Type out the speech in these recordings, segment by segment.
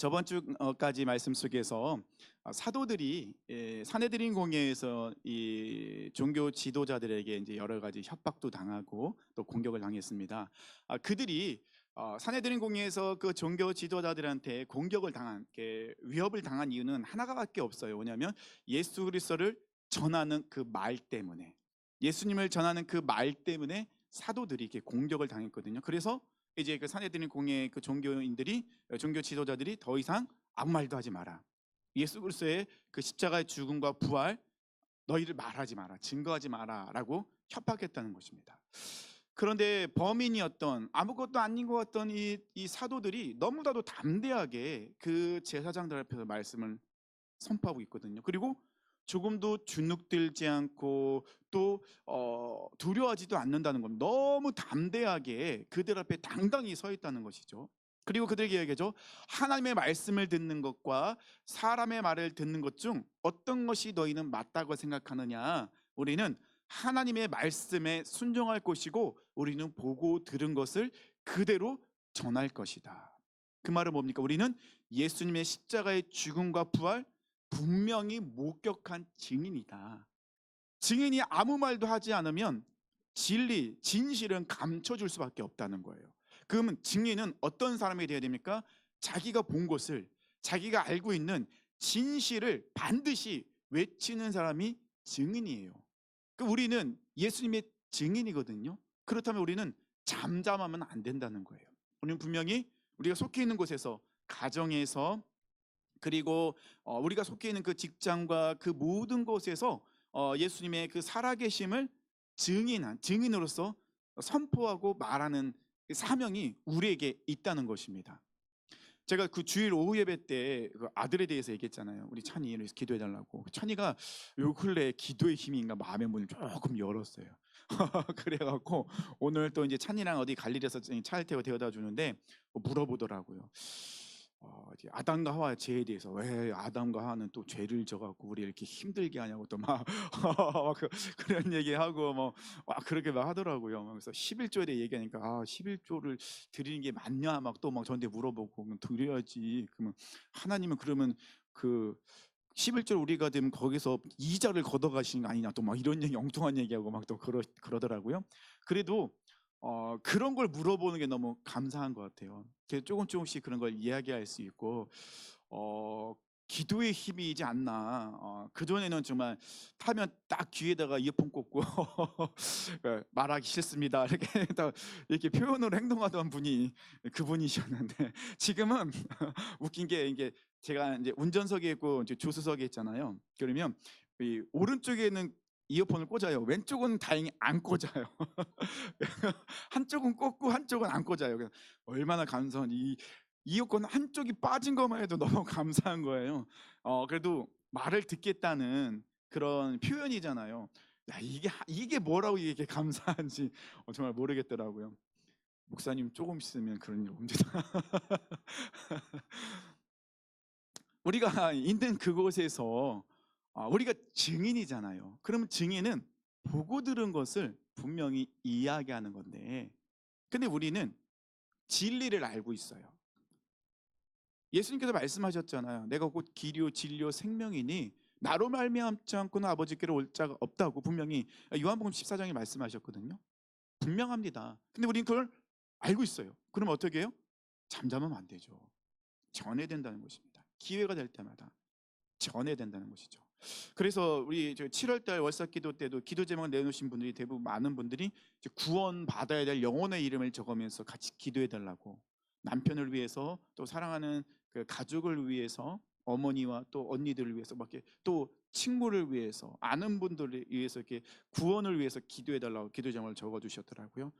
저번 주까지 말씀 속에서 사도들이 사내들인 공회에서 이 종교 지도자들에게 이제 여러 가지 협박도 당하고 또 공격을 당했습니다. 그들이 사내들인 공회에서 그 종교 지도자들한테 공격을 당한, 위협을 당한 이유는 하나가밖에 없어요. 뭐냐면 예수 그리스도를 전하는 그 말 때문에, 예수님을 전하는 그 말 때문에 사도들이 이렇게 공격을 당했거든요. 그래서 이제 그 사내들인 공회 그 종교인들이, 종교 지도자들이 더 이상 아무 말도 하지 마라. 예수 그리스도의 그 십자가의 죽음과 부활 너희를 말하지 마라, 증거하지 마라라고 협박했다는 것입니다. 그런데 범인이었던, 아무것도 아닌 것 같던 이 사도들이 너무나도 담대하게 그 제사장들 앞에서 말씀을 선포하고 있거든요. 그리고 조금도 주눅들지 않고 또 두려워하지도 않는다는 겁니다. 너무 담대하게 그들 앞에 당당히 서 있다는 것이죠. 그리고 그들에게 얘기하죠. 하나님의 말씀을 듣는 것과 사람의 말을 듣는 것 중 어떤 것이 너희는 맞다고 생각하느냐? 우리는 하나님의 말씀에 순종할 것이고 우리는 보고 들은 것을 그대로 전할 것이다. 그 말은 뭡니까? 우리는 예수님의 십자가의 죽음과 부활 분명히 목격한 증인이다. 증인이 아무 말도 하지 않으면 진리, 진실은 감춰줄 수밖에 없다는 거예요. 그러면 증인은 어떤 사람이 되어야 됩니까? 자기가 본 것을, 자기가 알고 있는 진실을 반드시 외치는 사람이 증인이에요. 우리는 예수님의 증인이거든요. 그렇다면 우리는 잠잠하면 안 된다는 거예요. 우리는 분명히 우리가 속해 있는 곳에서, 가정에서, 그리고 우리가 속해 있는 그 직장과 그 모든 곳에서 예수님의 그 살아계심을 증인한 증인으로서 선포하고 말하는 그 사명이 우리에게 있다는 것입니다. 제가 그 주일 오후 예배 때 그 아들에 대해서 얘기했잖아요. 우리 찬이를 위해서 기도해 달라고. 찬이가 요 근래 기도의 힘인가 마음의 문을 조금 열었어요. 그래갖고 오늘 또 이제 찬이랑 어디 갈 일에서 차를 태워 데려다 주는데 물어보더라고요. 이제 아담과 하와의 죄에 대해서, 왜 아담과 하와는 또 죄를 져갖고 우리 이렇게 힘들게 하냐고 또 막 그런 얘기하고 뭐 그렇게 막 하더라고요. 그래서 11조에 대해 얘기하니까 11조를 드리는 게 맞냐 막 또 막 저한테 물어보고, 그럼 드려야지. 그러면 하나님은 그러면 그 11조 우리가 되면 거기서 이자를 걷어가시는 거 아니냐 또 막 이런 얘기, 엉뚱한 얘기하고 막 또 그러더라고요. 그래도 그런 걸 물어보는 게 너무 감사한 것 같아요. 조금씩 그런 걸 이야기할 수 있고 기도의 힘이지 않나. 그전에는 정말 타면 딱 귀에다가 이어폰 꽂고 말하기 싫습니다 이렇게 이렇게 표현으로 행동하던 분이 그분이셨는데 지금은 웃긴 게, 이게 제가 이제 운전석에 있고 이제 조수석에 있잖아요. 그러면 이 오른쪽에는 이어폰을 꽂아요. 왼쪽은 다행히 안 꽂아요. 한쪽은 꽂고 한쪽은 안 꽂아요. 얼마나 감사한, 이 이어폰 한쪽이 빠진 것만 해도 너무 감사한 거예요. 그래도 말을 듣겠다는 그런 표현이잖아요. 야, 이게 뭐라고 이게 감사한지 정말 모르겠더라고요. 목사님 조금 있으면 그런 일 옵니다. 우리가 있는 그곳에서 우리가 증인이잖아요. 그러면 증인은 보고 들은 것을 분명히 이야기하는 건데, 근데 우리는 진리를 알고 있어요. 예수님께서 말씀하셨잖아요. 내가 곧 길이요 진리요 생명이니 나로 말미암지 않고는 아버지께로 올 자가 없다고 분명히 요한복음 14장에 말씀하셨거든요. 분명합니다. 근데 우리는 그걸 알고 있어요. 그럼 어떻게 해요? 잠잠하면 안 되죠. 전해야 된다는 것입니다. 기회가 될 때마다 전해야 된다는 것이죠. 그래서 우리 7월달 월삭기도 때도 기도 제목을 내놓으신 분들이 대부분, 많은 분들이 구원 받아야 될 영혼의 이름을 적으면서 같이 기도해 달라고, 남편을 위해서, 또 사랑하는 그 가족을 위해서, 어머니와 또 언니들을 위해서, 막 이렇게 또 친구를 위해서, 아는 분들을 위해서 이렇게 구원을 위해서 기도해 달라고 기도 제목을 적어 주셨더라고요.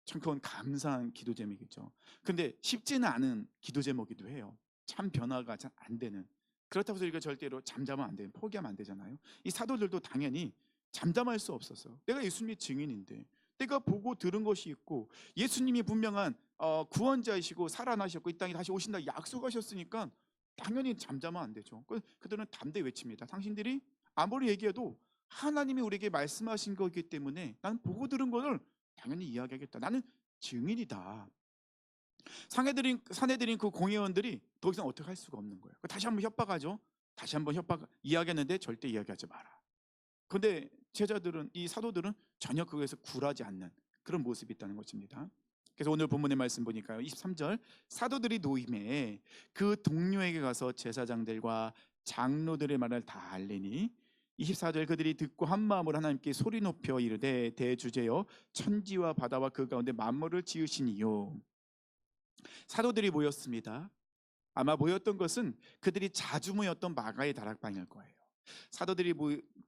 참 그건 감사한 기도 제목이죠. 근데 쉽지는 않은 기도 제목이기도 해요. 참 변화가 잘 안 되는. 그렇다고 해서 이거 절대로 잠잠하면 안 돼요. 포기하면 안 되잖아요. 이 사도들도 당연히 잠잠할 수 없었어요. 내가 예수님의 증인인데, 내가 보고 들은 것이 있고, 예수님이 분명한 구원자이시고 살아나셨고 이 땅에 다시 오신다 약속하셨으니까 당연히 잠잠하면 안 되죠. 그들은 담대 외칩니다. 당신들이 아무리 얘기해도 하나님이 우리에게 말씀하신 거기 때문에 나는 보고 들은 것을 당연히 이야기하겠다. 나는 증인이다. 사내들인 그 공회원들이 더 이상 어떻게 할 수가 없는 거예요. 다시 한번 협박하죠. 다시 한번 협박 이야기했는데 절대 이야기하지 마라. 그런데 제자들은, 이 사도들은 전혀 그거에서 굴하지 않는 그런 모습이 있다는 것입니다. 그래서 오늘 본문의 말씀 보니까요, 23절, 사도들이 노임에 그 동료에게 가서 제사장들과 장로들의 말을 다 알리니, 24절, 그들이 듣고 한 마음으로 하나님께 소리 높여 이르되 대주제여 천지와 바다와 그 가운데 만물을 지으시니요. 사도들이 모였습니다. 아마 모였던 것은 그들이 자주 모였던 마가의 다락방일 거예요. 사도들이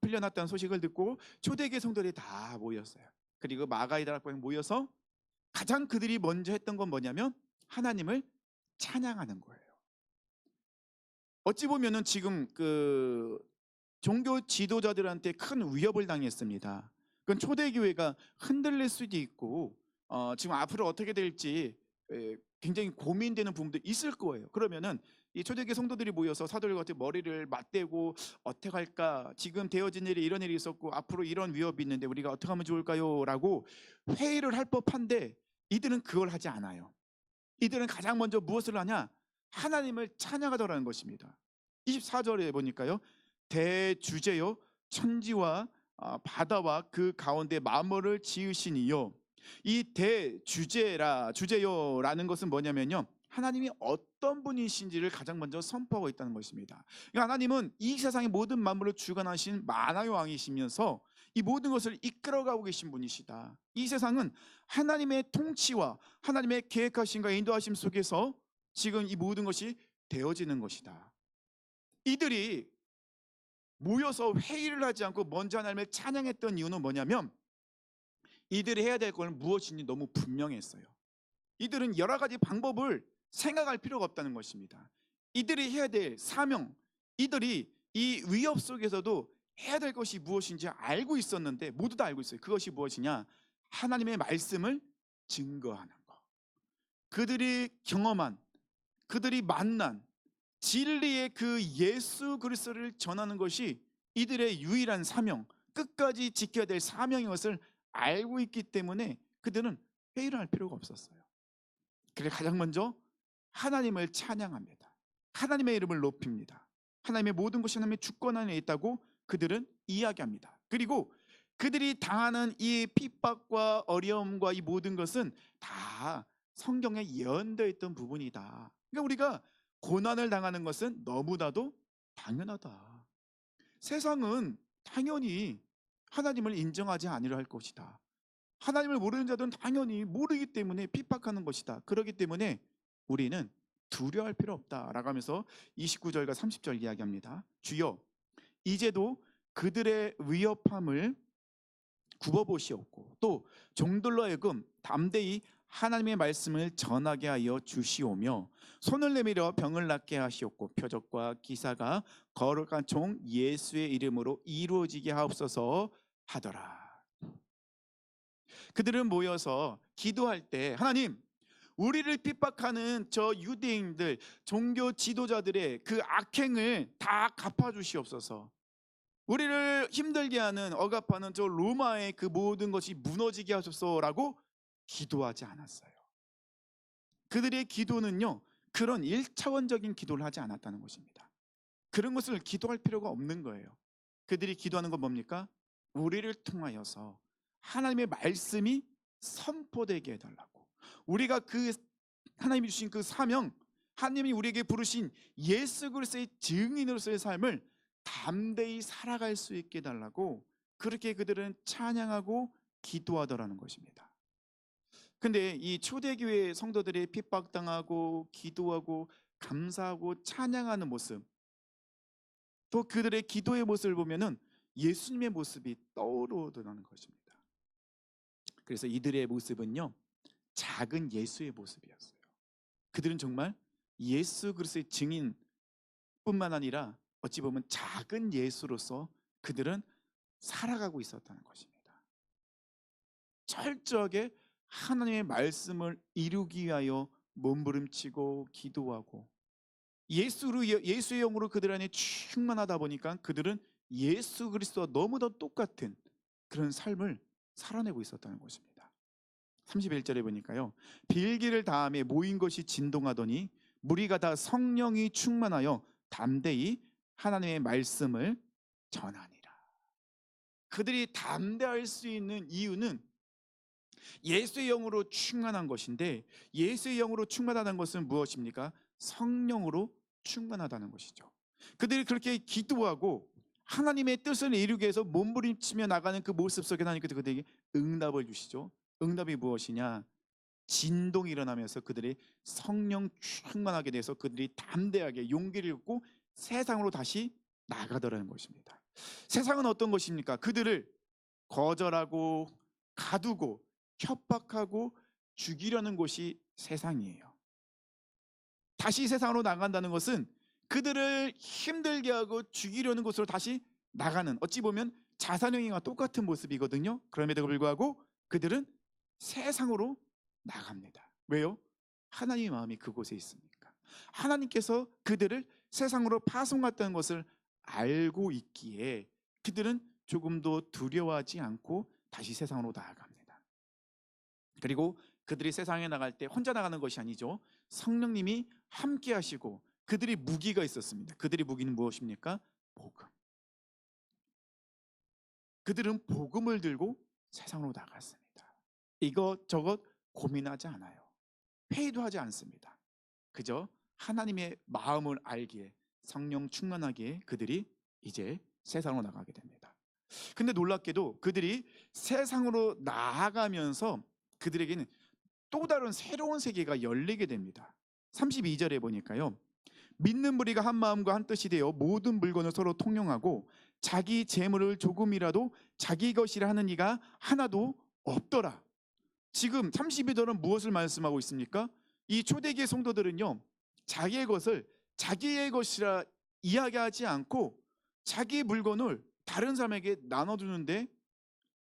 풀려났다는 소식을 듣고 초대교회 성도들이 다 모였어요. 그리고 마가의 다락방에 모여서 가장 그들이 먼저 했던 건 뭐냐면 하나님을 찬양하는 거예요. 어찌 보면은 지금 그 종교 지도자들한테 큰 위협을 당했습니다. 그건 초대교회가 흔들릴 수도 있고 지금 앞으로 어떻게 될지 굉장히 고민되는 부분도 있을 거예요. 그러면은 이 초대교회 성도들이 모여서 사도들과 같이 머리를 맞대고 어떻게 할까? 지금 되어진 일이 이런 일이 있었고 앞으로 이런 위협이 있는데 우리가 어떻게 하면 좋을까요? 라고 회의를 할 법한데 이들은 그걸 하지 않아요. 이들은 가장 먼저 무엇을 하냐? 하나님을 찬양하더라는 것입니다. 24절에 보니까요, 대주제요 천지와 바다와 그 가운데 만물을 지으시니요. 이 주제요라는 것은 뭐냐면요, 하나님이 어떤 분이신지를 가장 먼저 선포하고 있다는 것입니다. 그러니까 하나님은 이 세상의 모든 만물을 주관하신 만화의 왕이시면서 이 모든 것을 이끌어가고 계신 분이시다. 이 세상은 하나님의 통치와 하나님의 계획하심과 인도하심 속에서 지금 이 모든 것이 되어지는 것이다. 이들이 모여서 회의를 하지 않고 먼저 하나님을 찬양했던 이유는 뭐냐면 이들이 해야 될 건 무엇인지 너무 분명했어요. 이들은 여러 가지 방법을 생각할 필요가 없다는 것입니다. 이들이 해야 될 사명, 이들이 이 위협 속에서도 해야 될 것이 무엇인지 알고 있었는데 모두 다 알고 있어요. 그것이 무엇이냐? 하나님의 말씀을 증거하는 것. 그들이 경험한, 그들이 만난 진리의 그 예수 그리스도를 전하는 것이 이들의 유일한 사명, 끝까지 지켜야 될 사명인 것을 알고 있기 때문에 그들은 회의를 할 필요가 없었어요. 그래서 가장 먼저 하나님을 찬양합니다. 하나님의 이름을 높입니다. 하나님의 모든 것이 하나님의 주권 안에 있다고 그들은 이야기합니다. 그리고 그들이 당하는 이 핍박과 어려움과 이 모든 것은 다 성경에 예언되어 있던 부분이다. 그러니까 우리가 고난을 당하는 것은 너무나도 당연하다. 세상은 당연히 하나님을 인정하지 않으려 할 것이다. 하나님을 모르는 자들은 당연히 모르기 때문에 핍박하는 것이다. 그렇기 때문에 우리는 두려워할 필요 없다라고 하면서 29절과 30절 이야기합니다. 주여 이제도 그들의 위협함을 굽어보시옵고 또 종들로 하여금 담대히 하나님의 말씀을 전하게 하여 주시오며 손을 내밀어 병을 낫게 하시옵고 표적과 기사가 거룩한 종 예수의 이름으로 이루어지게 하옵소서 하더라. 그들은 모여서 기도할 때 하나님, 우리를 핍박하는 저 유대인들, 종교 지도자들의 그 악행을 다 갚아주시옵소서. 우리를 힘들게 하는 억압하는 저 로마의 그 모든 것이 무너지게 하소서라고 기도하지 않았어요. 그들의 기도는요, 그런 1차원적인 기도를 하지 않았다는 것입니다. 그런 것을 기도할 필요가 없는 거예요. 그들이 기도하는 건 뭡니까? 우리를 통하여서 하나님의 말씀이 선포되게 해달라고, 우리가 그 하나님이 주신 그 사명, 하나님이 우리에게 부르신 예수 그리스도의 증인으로서의 삶을 담대히 살아갈 수 있게 해달라고 그렇게 그들은 찬양하고 기도하더라는 것입니다. 근데 이 초대교회 성도들이 핍박당하고 기도하고 감사하고 찬양하는 모습, 또 그들의 기도의 모습을 보면은 예수님의 모습이 떠오르더라는 것입니다. 그래서 이들의 모습은요, 작은 예수의 모습이었어요. 그들은 정말 예수 그리스도의 증인뿐만 아니라 어찌 보면 작은 예수로서 그들은 살아가고 있었다는 것입니다. 철저하게 하나님의 말씀을 이루기 위하여 몸부림치고 기도하고 예수의 영으로 그들 안에 충만하다 보니까 그들은 예수 그리스도와 너무나 똑같은 그런 삶을 살아내고 있었다는 것입니다. 31절에 보니까요. 빌기를 다음에 모인 것이 진동하더니 무리가 다 성령이 충만하여 담대히 하나님의 말씀을 전하니라. 그들이 담대할 수 있는 이유는 예수의 영으로 충만한 것인데, 예수의 영으로 충만하다는 것은 무엇입니까? 성령으로 충만하다는 것이죠. 그들이 그렇게 기도하고 하나님의 뜻을 이루기 위해서 몸부림치며 나가는 그 모습 속에 하나님께서 그들에게 응답을 주시죠. 응답이 무엇이냐? 진동이 일어나면서 그들이 성령 충만하게 돼서 그들이 담대하게 용기를 얻고 세상으로 다시 나가더라는 것입니다. 세상은 어떤 것입니까? 그들을 거절하고 가두고 협박하고 죽이려는 곳이 세상이에요. 다시 세상으로 나간다는 것은 그들을 힘들게 하고 죽이려는 곳으로 다시 나가는, 어찌 보면 자살행위와 똑같은 모습이거든요. 그럼에도 불구하고 그들은 세상으로 나갑니다. 왜요? 하나님의 마음이 그곳에 있으니까. 하나님께서 그들을 세상으로 파송했다는 것을 알고 있기에 그들은 조금도 두려워하지 않고 다시 세상으로 나아갑니다. 그리고 그들이 세상에 나갈 때 혼자 나가는 것이 아니죠. 성령님이 함께 하시고 그들이 무기가 있었습니다. 그들의 무기는 무엇입니까? 복음. 그들은 복음을 들고 세상으로 나갔습니다. 이것저것 고민하지 않아요. 회의도 하지 않습니다. 그저 하나님의 마음을 알기에, 성령 충만하기에 그들이 이제 세상으로 나가게 됩니다. 근데 놀랍게도 그들이 세상으로 나아가면서 그들에게는 또 다른 새로운 세계가 열리게 됩니다. 32절에 보니까요. 믿는 무리가 한 마음과 한 뜻이 되어 모든 물건을 서로 통용하고 자기 재물을 조금이라도 자기 것이라 하는 이가 하나도 없더라. 지금 32절은 무엇을 말씀하고 있습니까? 이 초대기의 성도들은요, 자기의 것을 자기의 것이라 이야기하지 않고 자기 물건을 다른 사람에게 나눠주는데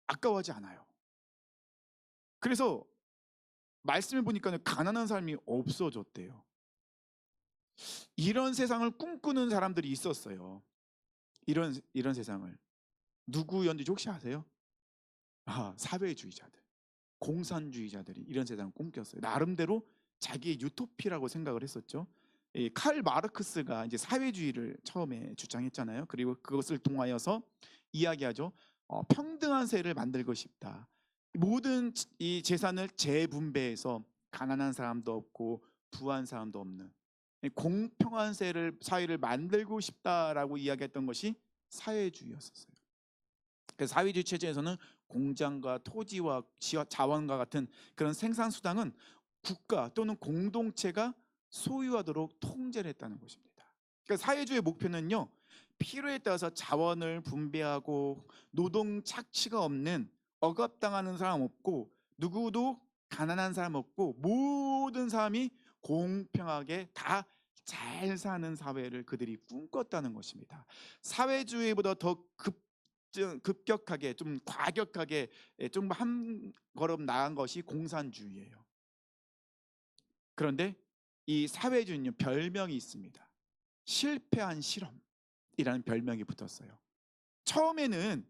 아까워하지 않아요. 그래서 말씀을 보니까 가난한 사람이 없어졌대요. 이런 세상을 꿈꾸는 사람들이 있었어요. 이런 세상을. 누구였는지 혹시 아세요? 사회주의자들, 공산주의자들이 이런 세상을 꿈꼈어요. 나름대로 자기의 유토피라고 생각을 했었죠. 칼 마르크스가 이제 사회주의를 처음에 주장했잖아요. 그리고 그것을 통하여서 이야기하죠. 평등한 사회를 만들고 싶다. 모든 이 재산을 재분배해서 가난한 사람도 없고 부한 사람도 없는 공평한 사회를 만들고 싶다라고 이야기했던 것이 사회주의였었어요. 그래서 사회주의 체제에서는 공장과 토지와 자원과 같은 그런 생산 수단은 국가 또는 공동체가 소유하도록 통제를 했다는 것입니다. 그러니까 사회주의 목표는요, 필요에 따라서 자원을 분배하고 노동 착취가 없는, 억압당하는 사람 없고 누구도 가난한 사람 없고 모든 사람이 공평하게 다 잘 사는 사회를 그들이 꿈꿨다는 것입니다. 사회주의보다 더 급격하게, 좀 과격하게, 좀 한 걸음 나은 것이 공산주의예요. 그런데 이 사회주의는 별명이 있습니다. 실패한 실험이라는 별명이 붙었어요. 처음에는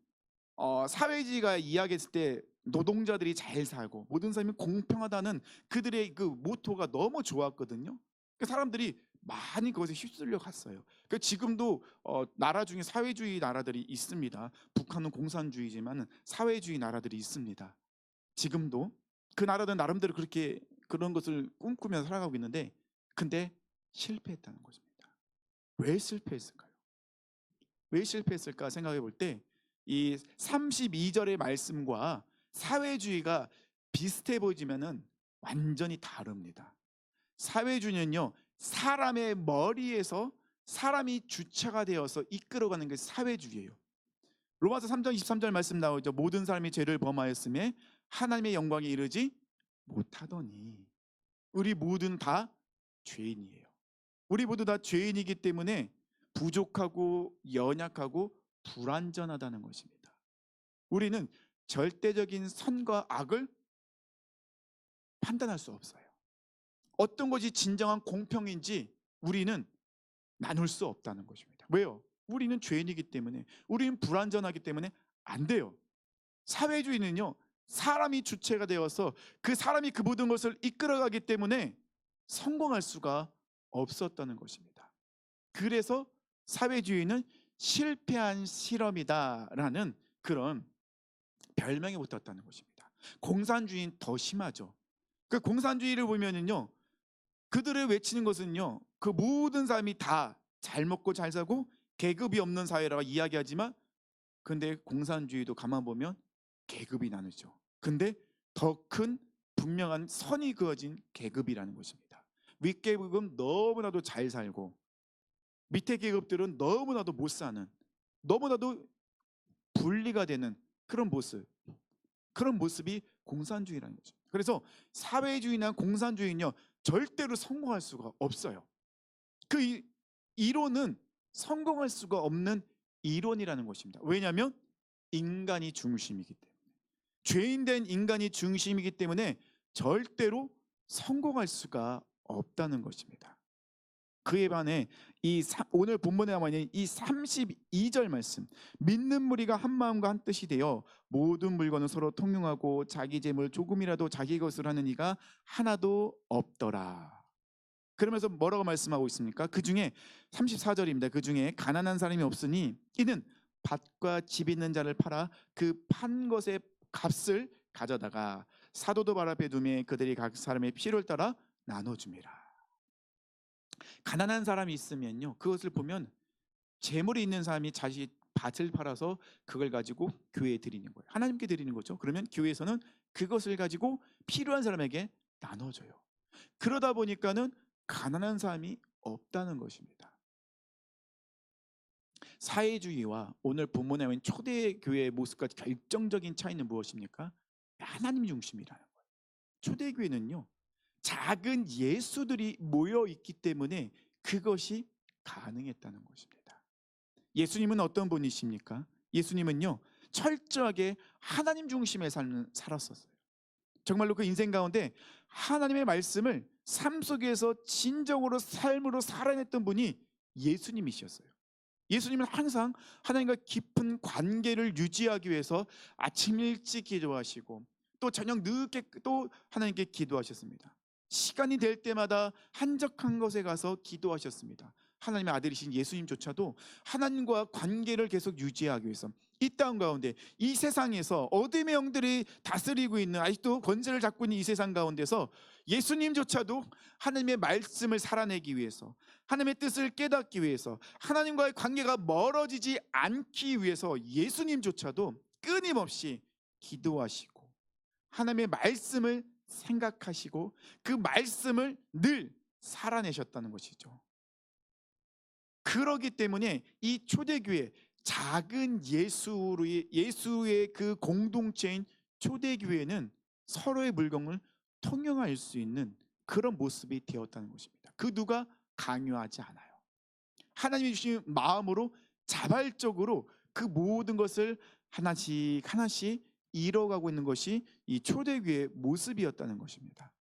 사회주의가 이야기했을 때 노동자들이 잘 살고 모든 사람이 공평하다는 그들의 그 모토가 너무 좋았거든요. 그 사람들이 많이 그것에 휩쓸려 갔어요. 그 지금도 나라 중에 사회주의 나라들이 있습니다. 북한은 공산주의지만 사회주의 나라들이 있습니다. 지금도 그 나라들은 나름대로 그렇게 그런 것을 꿈꾸면서 살아가고 있는데, 근데 실패했다는 것입니다. 왜 실패했을까요? 왜 실패했을까 생각해 볼 때 이 32절의 말씀과 사회주의가 비슷해 보이지만은 완전히 다릅니다. 사회주의는요, 사람의 머리에서 사람이 주체가 되어서 이끌어가는 게 사회주의예요. 로마서 3장 23절 말씀 나오죠. 모든 사람이 죄를 범하였음에 하나님의 영광에 이르지 못하더니. 우리 모두는 다 죄인이에요. 우리 모두 다 죄인이기 때문에 부족하고 연약하고 불완전하다는 것입니다. 우리는 절대적인 선과 악을 판단할 수 없어요. 어떤 것이 진정한 공평인지 우리는 나눌 수 없다는 것입니다. 왜요? 우리는 죄인이기 때문에, 우리는 불완전하기 때문에 안 돼요. 사회주의는요, 사람이 주체가 되어서 그 사람이 그 모든 것을 이끌어가기 때문에 성공할 수가 없었다는 것입니다. 그래서 사회주의는 실패한 실험이다라는 그런 별명이 붙었다는 것입니다. 공산주의는 더 심하죠. 그 공산주의를 보면은요, 그들을 외치는 것은요, 그 모든 사람이 다 잘 먹고 잘 사고 계급이 없는 사회라고 이야기하지만, 근데 공산주의도 가만 보면 계급이 나누죠. 근데 더 큰 분명한 선이 그어진 계급이라는 것입니다. 윗계급은 너무나도 잘 살고 밑에 계급들은 너무나도 못 사는, 너무나도 분리가 되는 그런 모습, 그런 모습이 공산주의라는 거죠. 그래서 사회주의나 공산주의는요, 절대로 성공할 수가 없어요. 그 이론은 성공할 수가 없는 이론이라는 것입니다. 왜냐하면 인간이 중심이기 때문에, 죄인된 인간이 중심이기 때문에 절대로 성공할 수가 없다는 것입니다. 그에 반해 오늘 본문에 나와 있는 이 32절 말씀, 믿는 무리가 한 마음과 한 뜻이 되어 모든 물건을 서로 통용하고 자기 재물 조금이라도 자기 것으로 하는 이가 하나도 없더라. 그러면서 뭐라고 말씀하고 있습니까? 그 중에 34절입니다. 그 중에 가난한 사람이 없으니 이는 밭과 집 있는 자를 팔아 그 판 것의 값을 가져다가 사도도 발 앞에 두매 그들이 각 사람의 필요를 따라 나눠줍니다. 가난한 사람이 있으면요, 그것을 보면 재물이 있는 사람이 자기 밭을 팔아서 그걸 가지고 교회에 드리는 거예요. 하나님께 드리는 거죠. 그러면 교회에서는 그것을 가지고 필요한 사람에게 나눠줘요. 그러다 보니까는 가난한 사람이 없다는 것입니다. 사회주의와 오늘 본문에 나온 초대교회의 모습과 결정적인 차이는 무엇입니까? 하나님 중심이라는 거예요. 초대교회는요, 작은 예수들이 모여 있기 때문에 그것이 가능했다는 것입니다. 예수님은 어떤 분이십니까? 예수님은요, 철저하게 하나님 중심의 삶을 살았었어요. 정말로 그 인생 가운데 하나님의 말씀을 삶 속에서 진정으로 삶으로 살아냈던 분이 예수님이셨어요. 예수님은 항상 하나님과 깊은 관계를 유지하기 위해서 아침 일찍 기도하시고 또 저녁 늦게 또 하나님께 기도하셨습니다. 시간이 될 때마다 한적한 곳에 가서 기도하셨습니다. 하나님의 아들이신 예수님조차도 하나님과 관계를 계속 유지하기 위해서 이 땅 가운데, 이 세상에서 어둠의 영들이 다스리고 있는, 아직도 권세를 잡고 있는 이 세상 가운데서 예수님조차도 하나님의 말씀을 살아내기 위해서, 하나님의 뜻을 깨닫기 위해서, 하나님과의 관계가 멀어지지 않기 위해서 예수님조차도 끊임없이 기도하시고 하나님의 말씀을 생각하시고 그 말씀을 늘 살아내셨다는 것이죠. 그러기 때문에 이 초대교회, 작은 예수의 그 공동체인 초대교회는 서로의 물건을 통용할 수 있는 그런 모습이 되었다는 것입니다. 그 누가 강요하지 않아요. 하나님이 주신 마음으로 자발적으로 그 모든 것을 하나씩 하나씩 이뤄가고 있는 것이 이 초대교회의 모습이었다는 것입니다.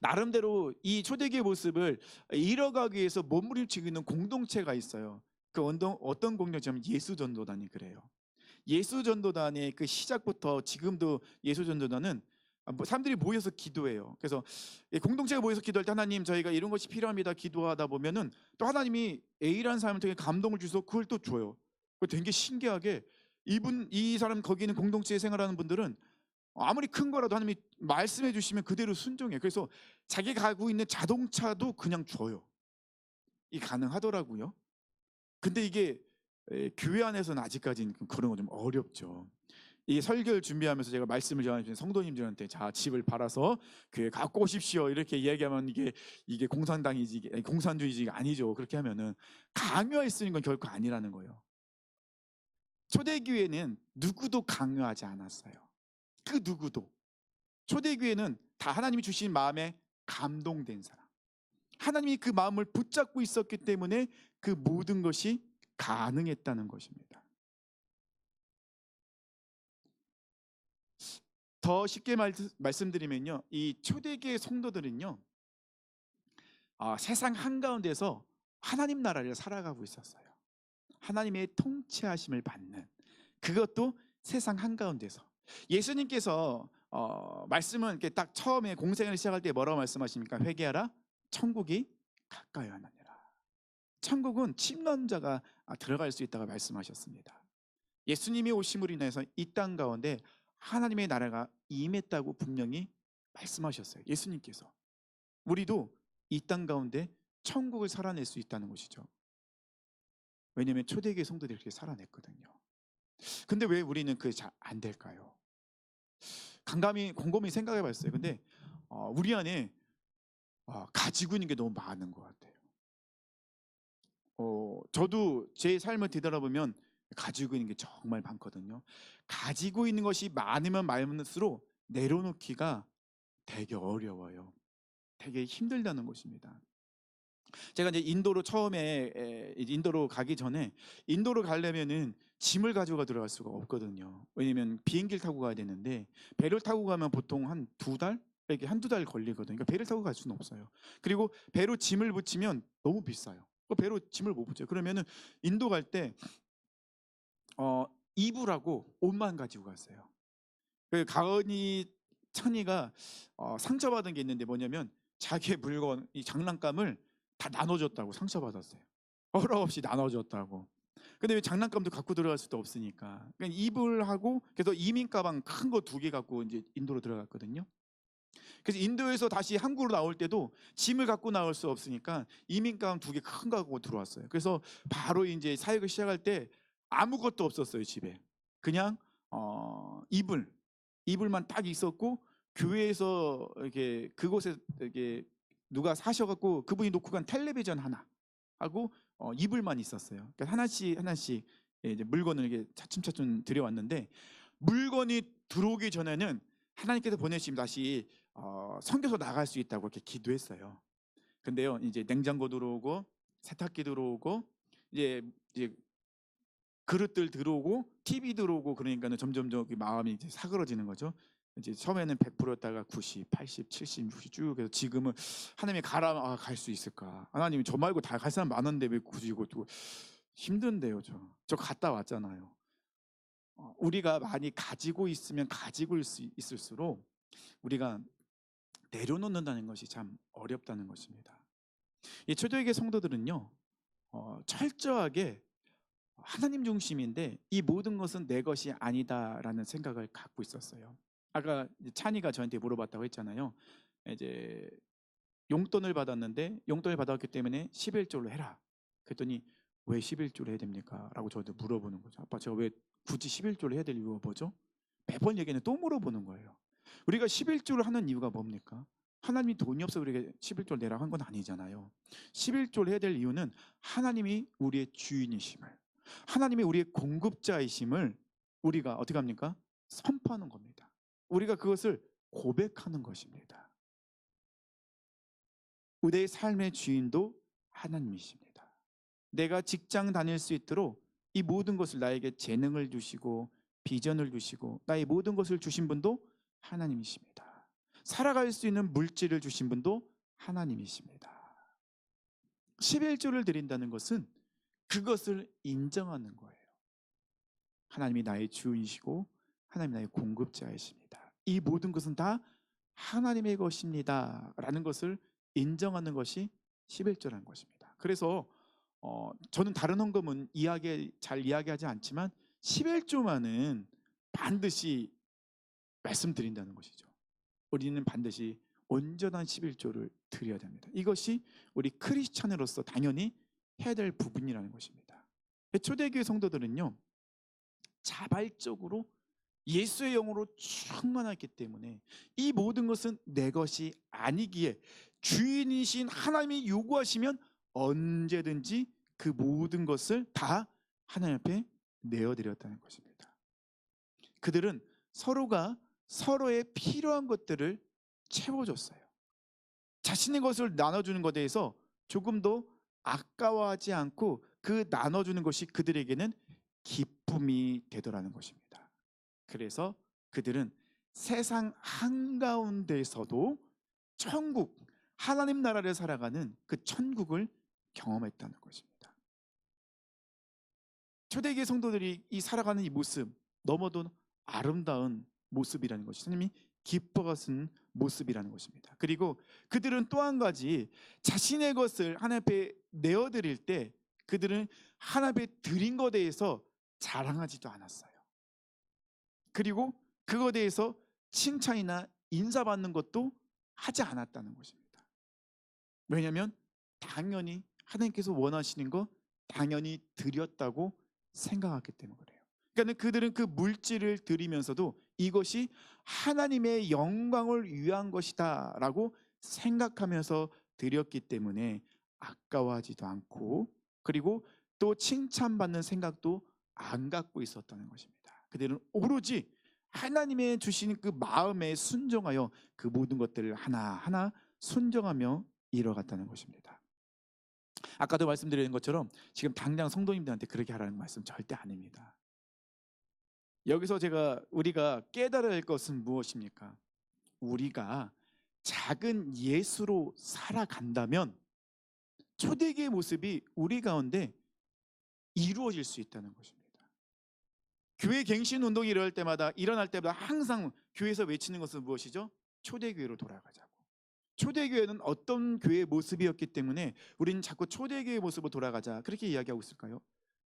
나름대로 이 초대교회 모습을 이뤄가기 위해서 몸부림치고 있는 공동체가 있어요. 그 어떤 공동체냐면 예수전도단이 그래요. 예수전도단의 그 시작부터 지금도 예수전도단은 사람들이 모여서 기도해요. 그래서 공동체가 모여서 기도할 때 하나님 저희가 이런 것이 필요합니다 기도하다 보면은 또 하나님이 A라는 사람을 통해 감동을 주셔서 그걸 또 줘요. 되게 신기하게 이 사람 거기 있는 공동체에 생활하는 분들은 아무리 큰 거라도 하나님이 말씀해 주시면 그대로 순종해요. 그래서 자기가 가지고 있는 자동차도 그냥 줘요. 이 가능하더라고요. 근데 이게 교회 안에서는 아직까지는 그런 거 좀 어렵죠. 이 설교를 준비하면서 제가 말씀을 전하는 성도님들한테 자 집을 팔아서 교회 갖고 오십시오 이렇게 이야기하면 이게 공산당이지 공산주의지가 아니죠. 그렇게 하면은 강요할 수 있는 건 결코 아니라는 거예요. 초대교회는 누구도 강요하지 않았어요. 그 누구도. 초대교회는 다 하나님이 주신 마음에 감동된 사람, 하나님이 그 마음을 붙잡고 있었기 때문에 그 모든 것이 가능했다는 것입니다. 더 쉽게 말씀드리면요, 이 초대교회 성도들은요, 세상 한가운데서 하나님 나라를 살아가고 있었어요. 하나님의 통치하심을 받는, 그것도 세상 한가운데서. 예수님께서 말씀은 이렇게 딱 처음에 공생을 시작할 때 뭐라고 말씀하십니까? 회개하라, 천국이 가까이 하느니라. 천국은 침노하는 자가 들어갈 수 있다고 말씀하셨습니다. 예수님이 오심으로 인해서 이 땅 가운데 하나님의 나라가 임했다고 분명히 말씀하셨어요. 예수님께서. 우리도 이 땅 가운데 천국을 살아낼 수 있다는 것이죠. 왜냐하면 초대교회 성도들이 그렇게 살아냈거든요. 근데 왜 우리는 그게 잘 안 될까요? 곰곰이 생각해 봤어요. 근데 우리 안에 가지고 있는 게 너무 많은 것 같아요. 저도 제 삶을 뒤돌아보면 가지고 있는 게 정말 많거든요. 가지고 있는 것이 많으면 많을수록 내려놓기가 되게 어려워요. 되게 힘들다는 것입니다. 제가 이제 인도로 처음에 인도로 가기 전에 인도로 가려면은 짐을 가져가 들어갈 수가 없거든요. 왜냐면 비행기를 타고 가야 되는데 배를 타고 가면 보통 한 두 달? 이렇게 한두 달 걸리거든요. 그러니까 배를 타고 갈 수는 없어요. 그리고 배로 짐을 붙이면 너무 비싸요. 배로 짐을 못 붙여요. 그러면은 인도 갈 때 이불하고 옷만 가지고 갔어요. 그 가은이 찬이가 상처받은 게 있는데 뭐냐면 자기의 물건, 이 장난감을 다 나눠줬다고 상처받았어요. 허락 없이 나눠줬다고. 근데 왜 장난감도 갖고 들어갈 수도 없으니까. 그러니까 이불하고 그래서 이민 가방 큰 거 두 개 갖고 이제 인도로 들어갔거든요. 그래서 인도에서 다시 한국으로 나올 때도 짐을 갖고 나올 수 없으니까 이민 가방 두 개 큰 거 갖고 들어왔어요. 그래서 바로 이제 사역을 시작할 때 아무것도 없었어요, 집에. 그냥 이불만 딱 있었고 교회에서 이렇게 그곳에 이렇게 누가 사셔갖고 그분이 놓고 간 텔레비전 하나 하고 이불만 있었어요. 그러니까 하나씩 하나씩 이제 물건을 이렇게 차츰차츰 들여왔는데 물건이 들어오기 전에는 하나님께서 보내시면 다시 선교소 나갈 수 있다고 이렇게 기도했어요. 근데요, 이제 냉장고 들어오고 세탁기 들어오고 이제 그릇들 들어오고 TV 들어오고 그러니까는 점점 마음이 이제 사그러지는 거죠. 이제 처음에는 100%였다가 90, 80, 70, 60 쭉 해서 지금은 하나님이 가라 갈 수 있을까? 하나님이 저 말고 다 갈 사람 많은데 왜 굳이 이거 힘든데요, 저 갔다 왔잖아요. 우리가 많이 가지고 있으면 가지고 있을수록 우리가 내려놓는다는 것이 참 어렵다는 것입니다. 이 초대교회 성도들은요, 철저하게 하나님 중심인데 이 모든 것은 내 것이 아니다라는 생각을 갖고 있었어요. 아까 찬이가 저한테 물어봤다고 했잖아요. 이제 용돈을 받았는데 용돈을 받았기 때문에 11조로 해라. 그랬더니 왜 11조를 해야 됩니까? 라고 저한테 물어보는 거죠. 아빠 제가 왜 굳이 11조를 해야 될 이유가 뭐죠? 매번 얘기는 또 물어보는 거예요. 우리가 11조를 하는 이유가 뭡니까? 하나님이 돈이 없어 우리에게 11조를 내라 한 건 아니잖아요. 11조를 해야 될 이유는 하나님이 우리의 주인이심을, 하나님이 우리의 공급자이심을 우리가 어떻게 합니까? 선포하는 겁니다. 우리가 그것을 고백하는 것입니다. 우리의 삶의 주인도 하나님이십니다. 내가 직장 다닐 수 있도록 이 모든 것을 나에게 재능을 주시고 비전을 주시고 나의 모든 것을 주신 분도 하나님이십니다. 살아갈 수 있는 물질을 주신 분도 하나님이십니다. 11조를 드린다는 것은 그것을 인정하는 거예요. 하나님이 나의 주이시고 하나님이 나의 공급자이십니다. 이 모든 것은 다 하나님의 것입니다 라는 것을 인정하는 것이 11조라는 것입니다. 그래서 저는 다른 헌금은 잘 이야기하지 않지만 11조만은 반드시 말씀드린다는 것이죠. 우리는 반드시 온전한 11조를 드려야 됩니다. 이것이 우리 크리스찬으로서 당연히 해야 될 부분이라는 것입니다. 초대교회 성도들은요, 자발적으로 예수의 영으로 충만했기 때문에 이 모든 것은 내 것이 아니기에 주인이신 하나님이 요구하시면 언제든지 그 모든 것을 다 하나님 앞에 내어드렸다는 것입니다. 그들은 서로가 서로의 필요한 것들을 채워줬어요. 자신의 것을 나눠주는 것에 대해서 조금도 아까워하지 않고 그 나눠주는 것이 그들에게는 기쁨이 되더라는 것입니다. 그래서 그들은 세상 한가운데서도 천국, 하나님 나라를 살아가는 그 천국을 경험했다는 것입니다. 초대교회 성도들이 살아가는 이 모습 너무도 아름다운 모습이라는 것이, 하나님이 기뻐하시는 모습이라는 것입니다. 그리고 그들은 또 한 가지, 자신의 것을 하나님 앞에 내어드릴 때 그들은 하나님 앞에 드린 것에 대해서 자랑하지도 않았어요. 그리고 그것에 대해서 칭찬이나 인사받는 것도 하지 않았다는 것입니다. 왜냐하면 당연히 하나님께서 원하시는 거 당연히 드렸다고 생각했기 때문에 그래요. 그러니까 그들은 그 물질을 드리면서도 이것이 하나님의 영광을 위한 것이다 라고 생각하면서 드렸기 때문에 아까워하지도 않고, 그리고 또 칭찬받는 생각도 안 갖고 있었다는 것입니다. 그들은 오로지 하나님의 주시는 그 마음에 순종하여 그 모든 것들을 하나하나 순종하며 이뤄갔다는 것입니다. 아까도 말씀드린 것처럼 지금 당장 성도님들한테 그렇게 하라는 말씀 절대 아닙니다. 여기서 우리가 깨달아야 할 것은 무엇입니까? 우리가 작은 예수로 살아간다면 초대교회의 모습이 우리 가운데 이루어질 수 있다는 것입니다. 교회 갱신 운동이 일어날 때마다 항상 교회에서 외치는 것은 무엇이죠? 초대교회로 돌아가자고. 초대교회는 어떤 교회의 모습이었기 때문에 우리는 자꾸 초대교회의 모습으로 돌아가자 그렇게 이야기하고 있을까요?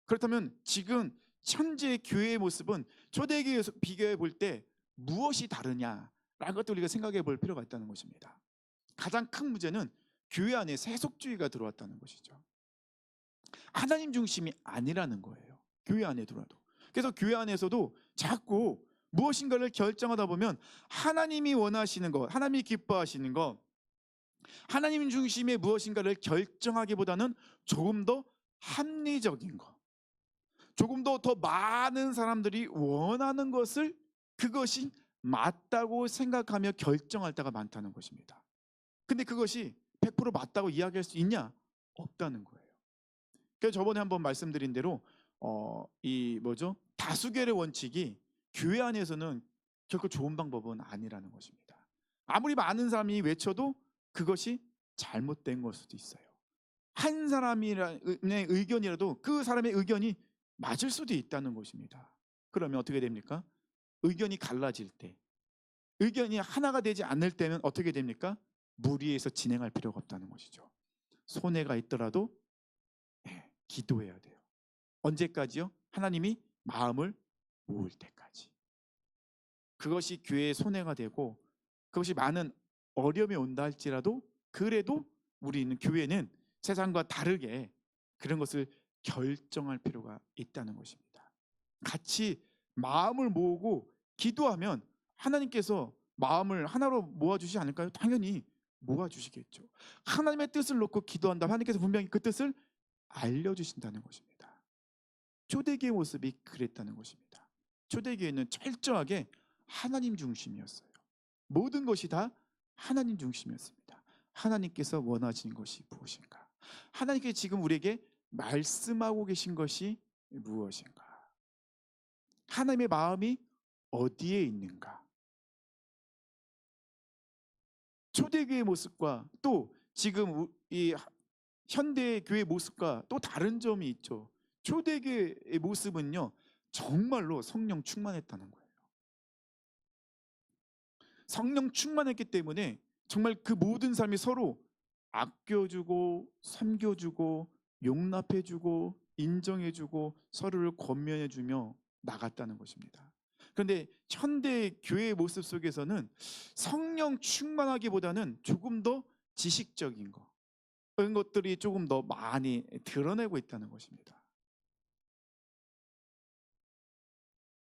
그렇다면 지금 현재 교회의 모습은 초대교회에서 비교해 볼 때 무엇이 다르냐라는 것도 우리가 생각해 볼 필요가 있다는 것입니다. 가장 큰 문제는 교회 안에 세속주의가 들어왔다는 것이죠. 하나님 중심이 아니라는 거예요. 교회 안에 들어와도. 그래서 교회 안에서도 자꾸 무엇인가를 결정하다 보면 하나님이 원하시는 것, 하나님이 기뻐하시는 것, 하나님 중심의 무엇인가를 결정하기보다는 조금 더 합리적인 것, 조금 더 많은 사람들이 원하는 것을 그것이 맞다고 생각하며 결정할 때가 많다는 것입니다. 근데 그것이 100% 맞다고 이야기할 수 있냐? 없다는 거예요. 그래서 저번에 한번 말씀드린 대로 다수결의 원칙이 교회 안에서는 결코 좋은 방법은 아니라는 것입니다. 아무리 많은 사람이 외쳐도 그것이 잘못된 걸 수도 있어요. 한 사람의 의견이라도 그 사람의 의견이 맞을 수도 있다는 것입니다. 그러면 어떻게 됩니까? 의견이 갈라질 때, 의견이 하나가 되지 않을 때는 어떻게 됩니까? 무리해서 진행할 필요가 없다는 것이죠. 손해가 있더라도 기도해야 돼요. 언제까지요? 하나님이 마음을 모을 때까지. 그것이 교회의 손해가 되고 그것이 많은 어려움이 온다 할지라도 그래도 우리는 교회는 세상과 다르게 그런 것을 결정할 필요가 있다는 것입니다. 같이 마음을 모으고 기도하면 하나님께서 마음을 하나로 모아주시지 않을까요? 당연히 모아주시겠죠. 하나님의 뜻을 놓고 기도한다면 하나님께서 분명히 그 뜻을 알려주신다는 것입니다. 초대교회 모습이 그랬다는 것입니다. 초대교회는 철저하게 하나님 중심이었어요. 모든 것이 다 하나님 중심이었습니다. 하나님께서 원하시는 것이 무엇인가? 하나님께서 지금 우리에게 말씀하고 계신 것이 무엇인가? 하나님의 마음이 어디에 있는가? 초대교회의 모습과 또 지금 이 현대 교회의 모습과 또 다른 점이 있죠. 초대교회의 모습은요, 정말로 성령 충만했다는 거예요. 성령 충만했기 때문에 정말 그 모든 사람이 서로 아껴주고 섬겨주고 용납해주고 인정해주고 서로를 권면해주며 나갔다는 것입니다. 그런데 현대 교회의 모습 속에서는 성령 충만하기보다는 조금 더 지식적인 것, 그런 것들이 조금 더 많이 드러내고 있다는 것입니다.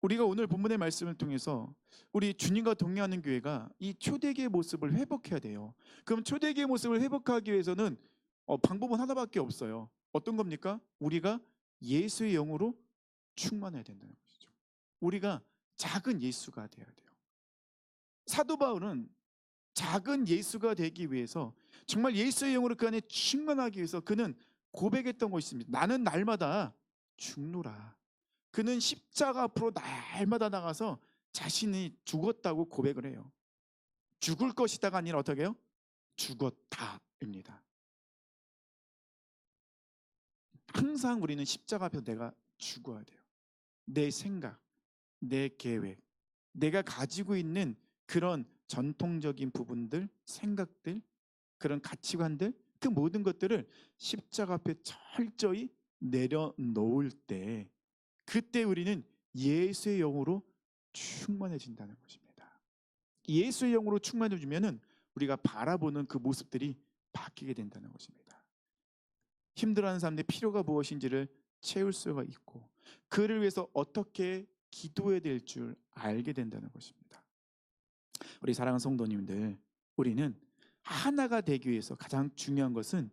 우리가 오늘 본문의 말씀을 통해서 우리 주님과 동행하는 교회가 이 초대교의 모습을 회복해야 돼요. 그럼 초대교의 모습을 회복하기 위해서는 방법은 하나밖에 없어요. 어떤 겁니까? 우리가 예수의 영으로 충만해야 된다는 것이죠. 우리가 작은 예수가 되어야 돼요. 사도 바울은 작은 예수가 되기 위해서 정말 예수의 영으로 그 안에 충만하기 위해서 그는 고백했던 것이 있습니다. 나는 날마다 죽노라. 그는 십자가 앞으로 날마다 나가서 자신이 죽었다고 고백을 해요. 죽을 것이다가 아니라 어떻게 해요? 죽었다입니다. 항상 우리는 십자가 앞에서 내가 죽어야 돼요. 내 생각, 내 계획, 내가 가지고 있는 그런 전통적인 부분들, 생각들, 그런 가치관들, 그 모든 것들을 십자가 앞에 철저히 내려놓을 때, 그때 우리는 예수의 영으로 충만해진다는 것입니다. 예수의 영으로 충만해지면은 우리가 바라보는 그 모습들이 바뀌게 된다는 것입니다. 힘들어하는 사람들의 필요가 무엇인지를 채울 수가 있고, 그를 위해서 어떻게 기도해야 될 줄 알게 된다는 것입니다. 우리 사랑하는 성도님들, 우리는 하나가 되기 위해서 가장 중요한 것은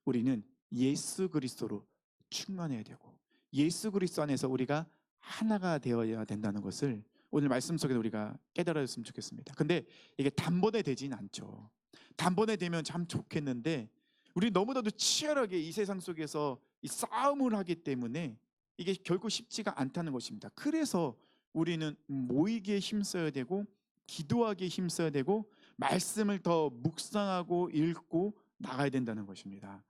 우리는 예수 그리스도로 충만해야 되고, 예수 그리스도 안에서 우리가 하나가 되어야 된다는 것을 오늘 말씀 속에서 우리가 깨달았으면 좋겠습니다. 근데 이게 단번에 되진 않죠. 단번에 되면 참 좋겠는데, 우리 너무나도 치열하게 이 세상 속에서 이 싸움을 하기 때문에 이게 결코 쉽지가 않다는 것입니다. 그래서 우리는 모이기에 힘써야 되고, 기도하기에 힘써야 되고, 말씀을 더 묵상하고 읽고 나가야 된다는 것입니다.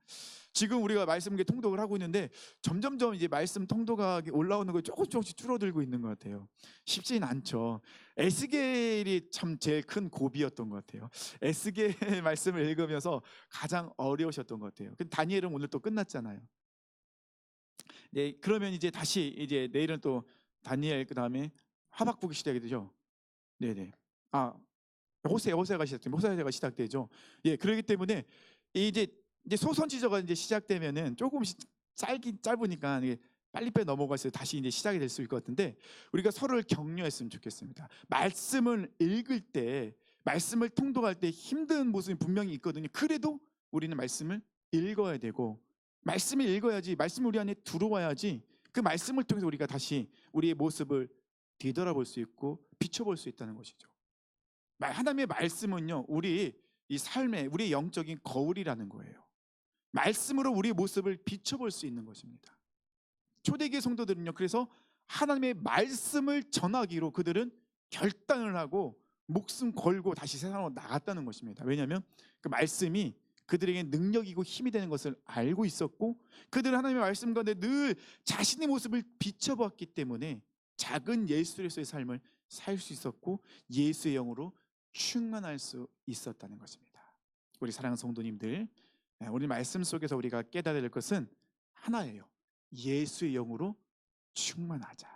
지금 우리가 말씀 통독을 하고 있는데 점점점 이제 말씀 통독이 올라오는 거 조금씩 줄어들고 있는 것 같아요. 쉽지는 않죠. 에스겔이 참 제일 큰 고비였던 것 같아요. 에스겔 말씀을 읽으면서 가장 어려우셨던 것 같아요. 근데 다니엘은 오늘 또 끝났잖아요. 네, 그러면 이제 다시 이제 내일은 또 다니엘, 그 다음에 하박국이 시작이 되죠. 네네. 아, 호세가 시작되죠. 예, 그렇기 때문에 이제 소선지서가 이제 시작되면은 조금씩 짧으니까 이게 빨리빨리 넘어가서 다시 이제 시작이 될 수 있을 것 같은데, 우리가 서로를 격려했으면 좋겠습니다. 말씀을 읽을 때, 말씀을 통독할 때 힘든 모습이 분명히 있거든요. 그래도 우리는 말씀을 읽어야 되고, 말씀을 읽어야지, 말씀이 우리 안에 들어와야지 그 말씀을 통해서 우리가 다시 우리의 모습을 뒤돌아볼 수 있고 비춰볼 수 있다는 것이죠. 하나님의 말씀은요, 우리 이 삶의 우리 영적인 거울이라는 거예요. 말씀으로 우리의 모습을 비춰볼 수 있는 것입니다. 초대기의 성도들은요, 그래서 하나님의 말씀을 전하기로 그들은 결단을 하고 목숨 걸고 다시 세상으로 나갔다는 것입니다. 왜냐하면 그 말씀이 그들에게 능력이고 힘이 되는 것을 알고 있었고, 그들은 하나님의 말씀 가운데 늘 자신의 모습을 비춰보았기 때문에 작은 예수로서의 삶을 살 수 있었고, 예수의 영으로 충만할 수 있었다는 것입니다. 우리 사랑하는 성도님들, 오늘 말씀 속에서 우리가 깨달아야 될 것은 하나예요. 예수의 영으로 충만하자.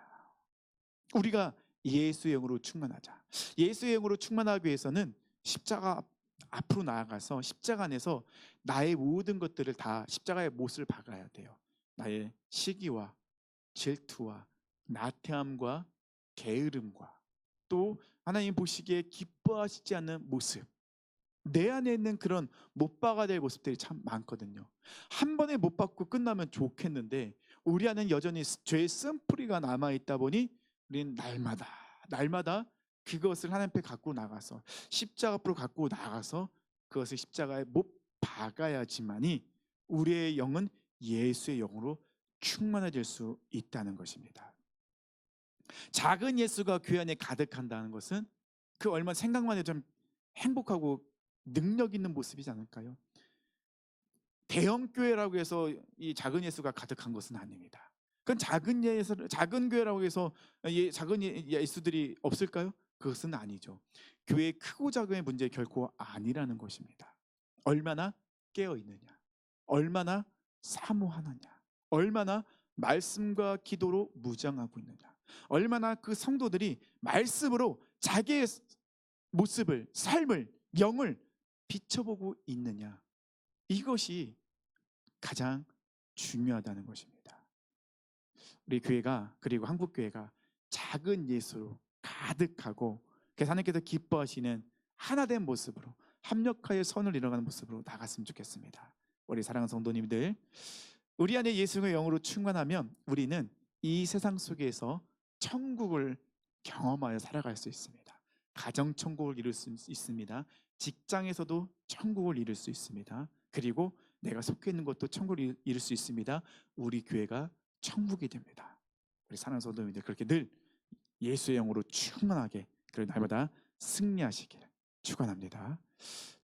우리가 예수의 영으로 충만하자. 예수의 영으로 충만하기 위해서는 십자가 앞으로 나아가서 십자가 안에서 나의 모든 것들을 다 십자가의 못을 박아야 돼요. 나의 시기와 질투와 나태함과 게으름과 또 하나님 보시기에 기뻐하시지 않는 모습, 내 안에 있는 그런 못 박아야 될 모습들이 참 많거든요. 한 번에 못 박고 끝나면 좋겠는데 우리 안에는 여전히 죄의 쓴뿌리가 남아있다 보니 우리는 날마다 그것을 하나님 앞에 갖고 나가서 십자가 앞으로 갖고 나가서 그것을 십자가에 못 박아야지만이 우리의 영은 예수의 영으로 충만해질 수 있다는 것입니다. 작은 예수가 교회 안에 가득한다는 것은 그 얼마 생각만 해도 좀 행복하고 능력 있는 모습이지 않을까요? 대형 교회라고 해서 이 작은 예수가 가득한 것은 아닙니다. 그건 작은 교회라고 해서 작은 예수들이 없을까요? 그것은 아니죠. 교회 크고 작은의 문제 결코 아니라는 것입니다. 얼마나 깨어 있느냐, 얼마나 사모하느냐, 얼마나 말씀과 기도로 무장하고 있느냐, 얼마나 그 성도들이 말씀으로 자기의 모습을, 삶을, 영을 비춰보고 있느냐, 이것이 가장 중요하다는 것입니다. 우리 교회가, 그리고 한국 교회가 작은 예수로 가득하고 그래서 하나님께서 기뻐하시는 하나된 모습으로 합력하여 선을 이뤄가는 모습으로 나갔으면 좋겠습니다. 우리 사랑하는 성도님들, 우리 안에 예수의 영으로 충만하면 우리는 이 세상 속에서 천국을 경험하여 살아갈 수 있습니다. 가정 천국을 이룰 수 있습니다. 직장에서도 천국을 이룰 수 있습니다. 그리고 내가 속해 있는 것도 천국을 이룰 수 있습니다. 우리 교회가 천국이 됩니다. 우리 사랑하는 성도님들, 그렇게 늘 예수의 영으로 충만하게 그리고 날마다 승리하시길 축원합니다.